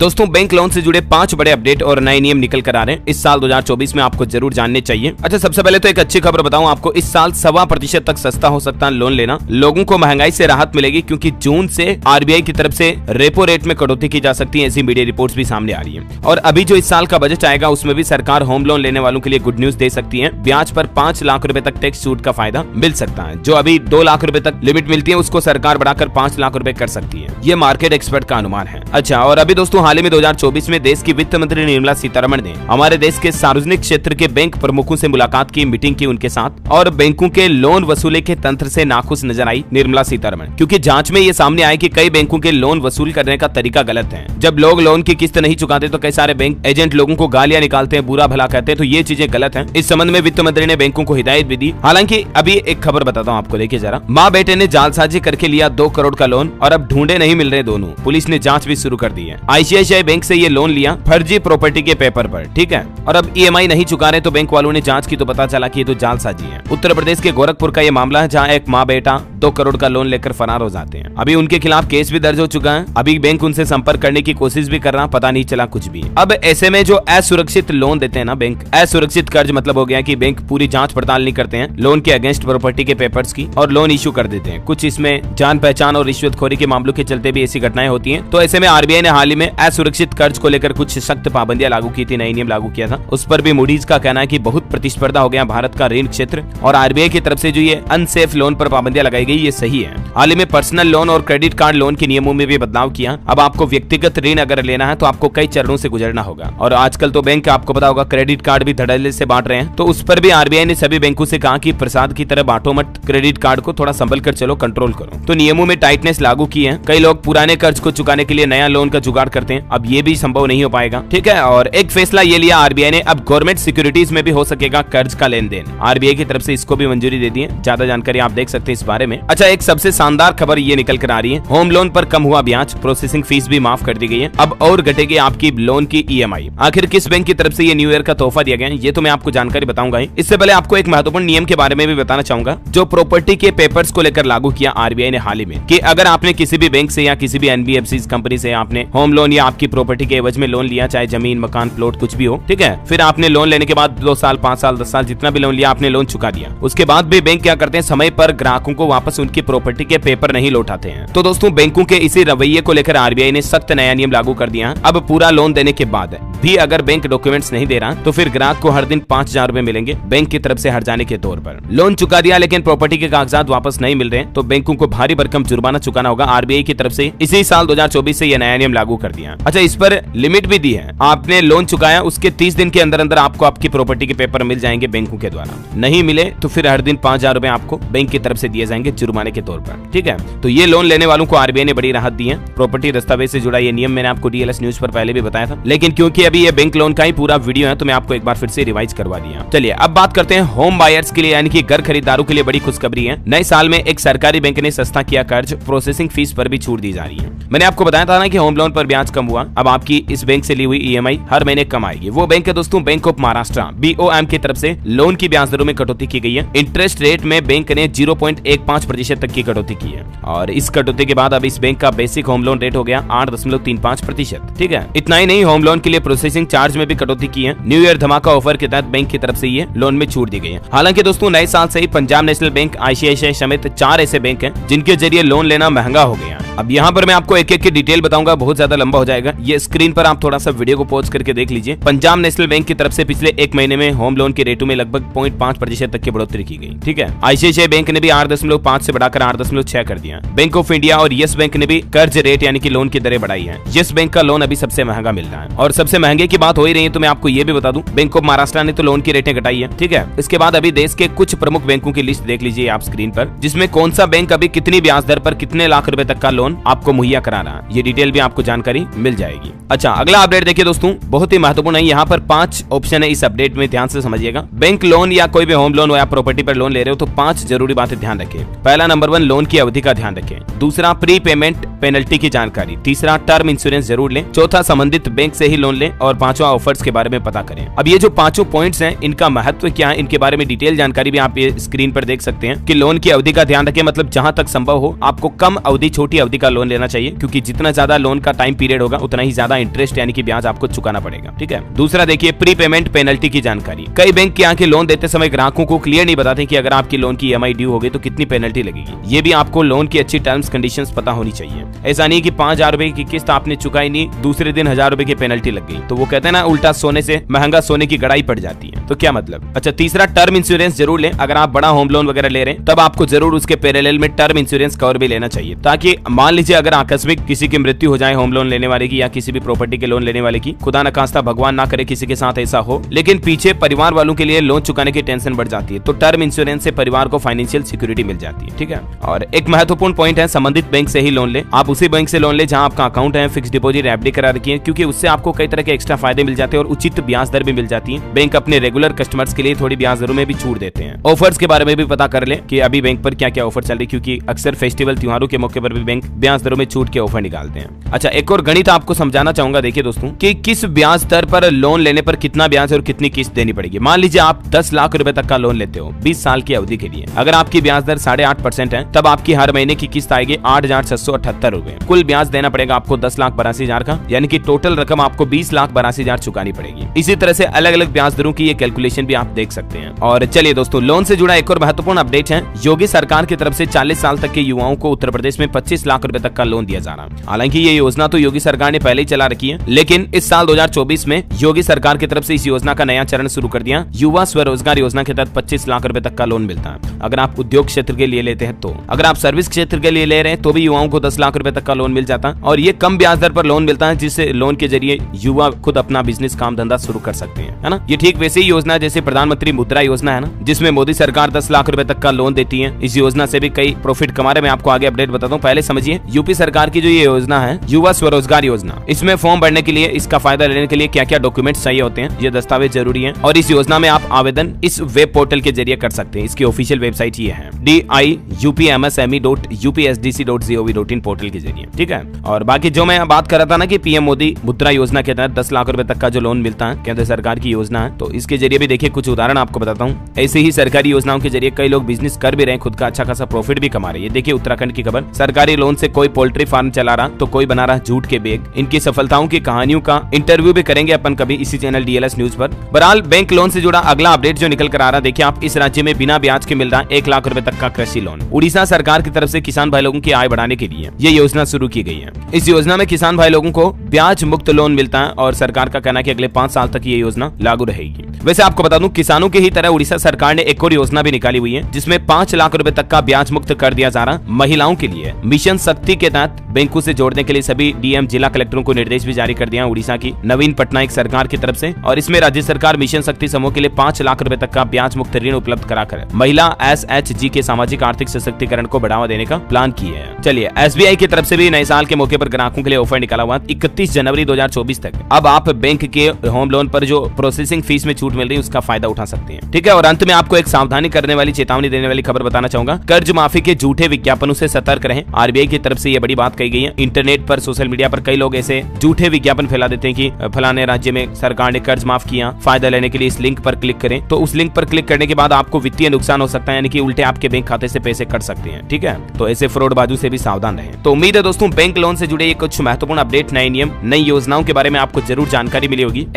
दोस्तों bank loan से जुड़े 5 बड़े अपडेट और नए नियम निकल कर आ रहे हैं इस साल 2024 में, आपको जरूर जानने चाहिए। अच्छा, सबसे पहले तो एक अच्छी खबर बताऊं आपको, इस साल 1.25% तक सस्ता हो सकता है लोन लेना। लोगों को महंगाई से राहत मिलेगी क्योंकि जून से आरबीआई की तरफ से रेपो रेट में कटौती की जा सकती है, ऐसी मीडिया रिपोर्ट्स भी सामने आ रही है। और अभी जो इस साल का बजट आएगा उसमें भी सरकार होम लोन लेने वालों के लिए गुड न्यूज दे सकती है। ब्याज पर 5 लाख रुपए तक टैक्स छूट का फायदा मिल सकता है। जो अभी 2 लाख रुपए तक लिमिट मिलती है उसको सरकार बढ़ाकर 5 लाख रुपए कर सकती है, ये मार्केट एक्सपर्ट का अनुमान है। अच्छा, और अभी दोस्तों हाल ही में 2024 में देश की वित्त मंत्री निर्मला सीतारमण ने हमारे देश के सार्वजनिक क्षेत्र के बैंक प्रमुखों से मुलाकात की, मीटिंग की उनके साथ, और बैंकों के लोन वसूली के तंत्र से नाखुश नजर आई निर्मला सीतारमण, क्योंकि जांच में ये सामने आया कि कई बैंकों के लोन वसूल करने का तरीका गलत है। जब लोग लोन की किस्त नहीं चुकाते तो कई सारे बैंक एजेंट लोगों को गालियां निकालते हैं, बुरा भला कहते हैं, तो ये चीजें गलत है। इस संबंध में वित्त मंत्री ने बैंकों को हिदायत भी दी। हालांकि अभी एक खबर बताता हूँ आपको, देखिए जरा। माँ बेटे ने जालसाजी करके लिया 2 करोड़ का लोन और अब ढूंढे नहीं मिल रहे दोनों। पुलिस ने जांच भी शुरू कर दी है। आईसीआईसीआई बैंक से ये लोन लिया फर्जी प्रॉपर्टी के पेपर पर, ठीक है, और अब ईएमआई नहीं चुका रहे तो बैंक वालों ने जांच की तो पता चला कि ये तो जालसाजी है। उत्तर प्रदेश के गोरखपुर का ये मामला है, जहां एक माँ बेटा 2 करोड़ का लोन लेकर फरार हो जाते हैं। अभी उनके खिलाफ केस भी दर्ज हो चुका है। अभी बैंक उनसे संपर्क करने की कोशिश भी कर रहा, पता नहीं चला कुछ भी। अब ऐसे में जो असुरक्षित लोन देते हैं ना बैंक, असुरक्षित कर्ज मतलब हो गया कि बैंक पूरी जांच पड़ताल नहीं करते हैं लोन के अगेंस्ट प्रॉपर्टी के पेपर्स की और लोन इश्यू कर देते हैं। कुछ इसमें जान पहचान और रिश्वतखोरी के मामलों के चलते भी ऐसी घटनाएं होती हैं। तो ऐसे में आरबीआई ने हाल ही में असुरक्षित कर्ज को लेकर कुछ सख्त पाबंदियां लागू की थी, नई नियम लागू किया था। उस पर भी मूडीज का कहना है कि बहुत प्रतिस्पर्धा हो गया भारत का ऋण क्षेत्र, और आरबीआई की तरफ से जो ये अनसेफ लोन पर पाबंदियां लगाई गई ये सही है। हाल ही में पर्सनल लोन और क्रेडिट कार्ड लोन के नियमों में भी बदलाव किया। अब आपको व्यक्तिगत ऋण अगर लेना है तो आपको कई चरणों से गुजरना होगा, और आजकल तो बैंक आपको पता होगा क्रेडिट कार्ड भी धड़ल्ले से बांट रहे हैं। तो उस पर भी आरबीआई ने सभी बैंकों से कहा कि प्रसाद की तरह बांटो मत, क्रेडिट कार्ड को थोड़ा संभल कर चलो, कंट्रोल करो। तो नियमों में टाइटनेस लागू की है। कई लोग पुराने कर्ज को चुकाने के लिए नया लोन का जुगाड़ करते हैं, अब ये भी संभव नहीं हो पाएगा, ठीक है। और एक फैसला ये लिया आरबीआई ने, अब गवर्नमेंट सिक्योरिटीज में भी हो सकेगा कर्ज का लेन देन। आरबीआई की तरफ से इसको भी मंजूरी दे दी है। ज्यादा जानकारी आप देख सकते हैं इस बारे में। अच्छा, एक सबसे शानदार खबर ये निकल कर आ रही है, होम लोन पर कम हुआ ब्याज, प्रोसेसिंग फीस भी माफ कर दी गई है। अब और घटेगी आपकी लोन की ईएमआई। आखिर किस बैंक की तरफ से ये न्यू ईयर का तोहफा दिया गया है ये तो मैं आपको जानकारी बताऊंगा ही। इससे पहले आपको एक महत्वपूर्ण नियम के बारे में भी बताना चाहूंगा, जो प्रॉपर्टी के पेपर्स को लेकर लागू किया आरबीआई ने हाल ही में, कि अगर आपने किसी भी बैंक से या किसी भी एनबीएफसी कंपनी से आपने होम लोन या आपकी प्रॉपर्टी के एवज में लोन लिया, चाहे जमीन, मकान, प्लॉट कुछ भी हो, ठीक है, फिर आपने लोन लेने के बाद 2 साल, 5 साल, 10 साल जितना भी लोन लिया आपने लोन चुका दिया, उसके बाद भी बैंक क्या करते हैं, समय पर ग्राहकों को वापस उनकी प्रॉपर्टी के पेपर नहीं लौटाते हैं। तो दोस्तों बैंकों के इसी रवैये को लेकर आरबीआई ने सख्त नया नियम लागू कर दिया। अब पूरा लोन देने के बाद भी अगर बैंक डॉक्यूमेंट्स नहीं दे रहा तो फिर ग्राहक को हर दिन 5,000 रुपए मिलेंगे बैंक की तरफ से हर जाने के तौर पर। लोन चुका दिया लेकिन प्रॉपर्टी के कागजात वापस नहीं मिल रहे तो बैंकों को भारी भरकम जुर्माना चुकाना होगा। आरबीआई की तरफ से इसी साल 2024 से यह नया नियम लागू कर दिया। अच्छा, इस पर लिमिट भी दी है। आपने लोन चुकाया उसके 30 दिन के अंदर अंदर आपको आपकी प्रॉपर्टी के पेपर मिल जाएंगे बैंकों के द्वारा। नहीं मिले तो फिर हर दिन 5,000 रुपए आपको बैंक की तरफ से दिए जाएंगे जुर्माने के तौर पर, ठीक है। तो ये लोन लेने वालों को आरबीआई ने बड़ी राहत दी है। प्रॉपर्टी दस्तावेज से जुड़ा ये नियम मैंने आपको डीएलएस न्यूज पर पहले भी बताया था, लेकिन क्योंकि अभी ये बैंक लोन का ही पूरा वीडियो है तो मैं आपको एक बार फिर से रिवाइज करवा दिया। चलिए अब बात करते हैं होम बायर्स के लिए, यानी कि घर खरीदारों के लिए बड़ी खुशखबरी है। नए साल में एक सरकारी बैंक ने सस्ता किया कर्ज, प्रोसेसिंग फीस पर भी छूट दी जा रही है। मैंने आपको बताया था ना कि होम लोन पर ब्याज कम हुआ, अब आपकी इस बैंक से ली हुई ईएमआई हर महीने कम आएगी। वो बैंक है दोस्तों बैंक ऑफ महाराष्ट्र, बीओएम की तरफ से लोन की ब्याज दरों में कटौती की गई है। इंटरेस्ट रेट में बैंक ने 0.15% तक की कटौती की है, और इस कटौती के बाद अब इस बैंक का बेसिक होम लोन रेट हो गया 8.35%, ठीक है। इतना ही नहीं, होम लोन के लिए प्रोसेसिंग चार्ज में भी कटौती की है। न्यू ईयर धमाका ऑफर के तहत बैंक की तरफ से ये लोन में छूट दी गई है। हालांकि दोस्तों नए साल से ही पंजाब नेशनल बैंक, आईसीआईसीआई समेत 4 ऐसे बैंक हैं जिनके जरिए लोन लेना महंगा हो गया। अब यहाँ पर मैं आपको एक एक की डिटेल बताऊंगा, बहुत ज्यादा लंबा हो जाएगा। ये स्क्रीन पर आप थोड़ा सा वीडियो को पॉज करके देख लीजिए। पंजाब नेशनल बैंक की तरफ से पिछले 1 महीने में होम लोन के रेटों में लगभग 0.5% तक की बढ़ोतरी की गई, ठीक है। आईसीआईसीआई बैंक ने भी 8.5 से बढ़ाकर 8.6 कर दिया। बैंक ऑफ इंडिया और यस बैंक ने भी कर्ज रेट यानी कि लोन की दरें बढ़ाई है। यस बैंक का लोन अभी सबसे महंगा मिल रहा है, और सबसे महंगे की बात हो ही रही है तो मैं आपको ये भी बता दूं, बैंक ऑफ महाराष्ट्र ने तो लोन की रेटें घटाई है, ठीक है। इसके बाद अभी देश के कुछ प्रमुख बैंकों की लिस्ट देख लीजिए आप स्क्रीन पर, जिसमें कौन सा बैंक अभी कितनी ब्याज दर पर कितने लाख रुपए तक का लोन आपको मुहैया करा रहा है, ये डिटेल भी आपको जानकारी मिल जाएगी। अच्छा, अगला अपडेट देखिए दोस्तों, बहुत ही महत्वपूर्ण है। यहाँ पर 5 ऑप्शन है इस अपडेट में, ध्यान से समझिएगा। बैंक लोन या कोई भी होम लोन या प्रॉपर्टी पर लोन ले रहे हो तो 5 जरूरी बातें ध्यान रखें। पहला, नंबर 1, लोन की अवधि का ध्यान रखें। दूसरा, प्री पेमेंट पेनल्टी की जानकारी। तीसरा, टर्म इंश्योरेंस जरूर लें। चौथा, संबंधित बैंक से ही लोन लें। और 5वां, ऑफर्स के बारे में पता करें। अब ये जो 5 पॉइंट्स हैं इनका महत्व क्या है, इनके बारे में डिटेल जानकारी भी आप ये स्क्रीन पर देख सकते हैं। कि लोन की अवधि का ध्यान रखें, मतलब जहां तक संभव हो आपको कम अवधि, छोटी अवधि अवधि का लोन लेना चाहिए, क्योंकि जितना ज्यादा लोन का टाइम पीरियड होगा उतना ही ज्यादा इंटरेस्ट यानी कि ब्याज आपको चुकाना पड़ेगा। ठीक है। दूसरा देखिए प्री पेमेंट पेनल्टी की जानकारी। कई बैंक के आके लोन देते समय ग्राहकों को क्लियर नहीं बताते कि अगर आपकी लोन की EMI ड्यू हो गई तो कितनी पेनल्टी लगेगी। ये भी आपको लोन की अच्छी टर्म्स कंडीशंस पता होनी चाहिए। ऐसा नहीं कि 5,000 रुपए की किस्त आपने चुकाई नहीं, दूसरे दिन 1,000 रुपए की पेनल्टी लग गई। तो वो कहते हैं ना, उल्टा सोने से महंगा सोने की गड़ाई पड़ जाती है। तो क्या मतलब? अच्छा, तीसरा टर्म इंश्योरेंस जरूर लें। अगर आप बड़ा होम लोन वगैरह ले रहे हैं तब आपको जरूर उसके पैरेलल में टर्म इंश्योरेंस कवर भी लेना चाहिए, ताकि मान लीजिए अगर आकस्मिक किसी की मृत्यु हो जाए होम लोन लेने वाले की या किसी भी प्रॉपर्टी के लोन लेने वाले की, खुदा न खास्ता भगवान ना करे किसी के साथ ऐसा हो, लेकिन पीछे परिवार वालों के लिए लोन चुकाने की टेंशन बढ़ जाती है, तो टर्म इंश्योरेंस से परिवार को फाइनेंशियल सिक्योरिटी मिल जाती है। ठीक है। और एक महत्वपूर्ण पॉइंट है, संबंधित बैंक से ही लोन ले। आप उसी बैंक से लोन ले जहां आपका अकाउंट है, फिक्स डिपॉजिट FD करा रखी है, क्योंकि उससे आपको कई तरह के एक्स्ट्रा फायदे मिल जाते हैं और उचित ब्याज दर भी मिल जाती है। बैंक अपने रेगुलर कस्टमर्स के लिए थोड़ी ब्याज दरों में भी छूट देते हैं। ऑफर्स के बारे में भी पता कर ले कि अभी बैंक पर क्या क्या ऑफर चल रही है, क्योंकि अक्सर फेस्टिवल त्योहारों के मौके पर भी बैंक ब्याज दरों में छूट के ऑफर निकालते हैं। अच्छा, एक और गणित आपको समझाना चाहूंगा। देखिए दोस्तों कि किस ब्याज दर पर लोन लेने पर कितना ब्याज और कितनी किस्त देनी पड़ेगी। मान लीजिए आप 10 लाख रुपए तक का लोन लेते हो 20 साल की अवधि के लिए। अगर आपकी ब्याज दर 8.5% है तब आपकी हर महीने की किस्त आएगी 8,678 रुपए। कुल ब्याज देना पड़ेगा आपको 10,82,000 का, यानी कि टोटल रकम आपको 20,82,000 चुकानी पड़ेगी। इसी तरह से अलग अलग ब्याज दरों की ये कैलकुलेशन भी आप देख सकते हैं। और चलिए दोस्तों, लोन से जुड़ा एक और महत्वपूर्ण अपडेट है। योगी सरकार की तरफ से 40 साल तक के युवाओं को उत्तर प्रदेश में 25 लाख रुपए तक का लोन दिया जा रहा है। हालांकि ये योजना तो योगी सरकार ने पहले ही चला रखी है, लेकिन इस साल 2024 में योगी सरकार की तरफ से इस योजना का नया चरण शुरू कर दिया। युवा स्वरोजगार योजना के तहत 25 लाख रुपए तक का लोन मिलता है अगर आप उद्योग क्षेत्र के लिए लेते हैं तो। अगर आप सर्विस क्षेत्र के लिए ले रहे हैं तो भी युवाओं को 10 लाख रुपए तक का लोन मिल जाता है, और ये कम ब्याज दर पर लोन मिलता है, जिससे लोन के जरिए युवा खुद अपना बिजनेस काम धंधा शुरू कर सकते हैं, है ना। ये ठीक वैसे ही योजना जैसे प्रधानमंत्री मुद्रा योजना है ना, जिसमें मोदी सरकार 10 लाख रुपए तक का लोन देती है। इस योजना से भी कई प्रॉफिट कमा रहे। मैं आपको आगे अपडेट बताता हूँ। पहले समझिए यूपी सरकार की जो ये योजना है, युवा स्वरोजगार योजना, इसमें फॉर्म भरने के लिए, इसका फायदा लेने के लिए क्या क्या डॉक्यूमेंट्स चाहिए होते हैं, ये दस्तावेज जरूरी है। और इस योजना में आप आवेदन इस वेब पोर्टल के जरिए कर सकते हैं। इसकी ऑफिशियल वेबसाइट ये है diupmsme.upsdc.gov.in पोर्टल के जरिए। ठीक है। और बाकी जो मैं बात कर रहा था ना कि PM मोदी मुद्रा योजना के तहत 10 लाख रुपए तक का जो लोन मिलता है, केंद्र सरकार की योजना है, तो इसके जरिए भी देखिए कुछ उदाहरण आपको बताता हूँ। ऐसे ही सरकारी योजनाओं के जरिए कई लोग बिजनेस कर भी रहे हैं, खुद का अच्छा खासा प्रॉफिट भी कमा रहे हैं। देखिए उत्तराखंड की खबर, सरकारी लोन से कोई पोल्ट्री फार्म चला रहा तो कोई बना रहा जूट के बैग। इनकी सफलताओं की कहानियों का इंटरव्यू भी करेंगे अपन कभी इसी चैनल DLS न्यूज पर। बहरहाल बैंक लोन से जुड़ा अगला अपडेट जो निकल कर आ रहा, देखिए आप, इस राज्य में बिना ब्याज के मिल रहा 1 लाख रुपए तक का कृषि लोन। उड़ीसा सरकार की तरफ से किसान भाई लोगों की आय बढ़ाने के लिए ये योजना शुरू की गई है। इस योजना में किसान भाई लोगों को ब्याज मुक्त लोन मिलता है और सरकार का कहना है कि अगले 5 साल तक ये योजना लागू रहेगी। वैसे आपको बता दूं, किसानों की ही तरह उड़ीसा सरकार ने एक और योजना भी निकाली हुई है, जिसमें 5 लाख रुपए तक का ब्याज मुक्त कर दिया जा रहा महिलाओं के लिए। मिशन शक्ति के तहत बैंकों से जोड़ने के लिए सभी DM जिला कलेक्टरों को निर्देश भी जारी कर दिया उड़ीसा की नवीन पटनायक सरकार की तरफ से। और इसमें राज्य सरकार मिशन शक्ति समूह के लिए 5 लाख रुपए तक का ब्याज मुक्त ऋण उपलब्ध कराकर महिला SHG के सामाजिक आर्थिक सशक्तिकरण को बढ़ावा देने का प्लान किया है। चलिए, SBI की तरफ से भी नए साल के मौके पर ग्राहकों के लिए ऑफर निकाला हुआ 31 जनवरी 2024 तक। अब आप बैंक के होम लोन पर जो प्रोसेसिंग फीस में छूट मिल रही है उसका फायदा उठा सकते हैं। ठीक है। और अंत में आपको एक सावधानी करने वाली, चेतावनी देने वाली खबर बताना चाहूंगा। कर्ज माफी के झूठे विज्ञापनों से सतर्क रहें। RBI की तरफ से यह बड़ी बात कही गई है। इंटरनेट पर, सोशल मीडिया पर कई लोग ऐसे झूठे विज्ञापन फैला देते हैं कि फलाने राज्य में सरकार ने कर्ज माफ किया, फायदा लेने के लिए इस लिंक पर क्लिक करें। तो उस लिंक पर क्लिक करने के बाद आपको वित्तीय नुकसान हो सकता है, यानी कि उल्टे आपके बैंक खाते से पैसे कट सकते हैं। ठीक है। तो ऐसे फ्रॉडबाजों से भी सावधान रहें। तो उम्मीद है दोस्तों बैंक लोन से जुड़े कुछ महत्वपूर्ण अपडेट, नए नियम, नई योजनाओं के बारे में आपको जरूर जानकारी मिली होगी।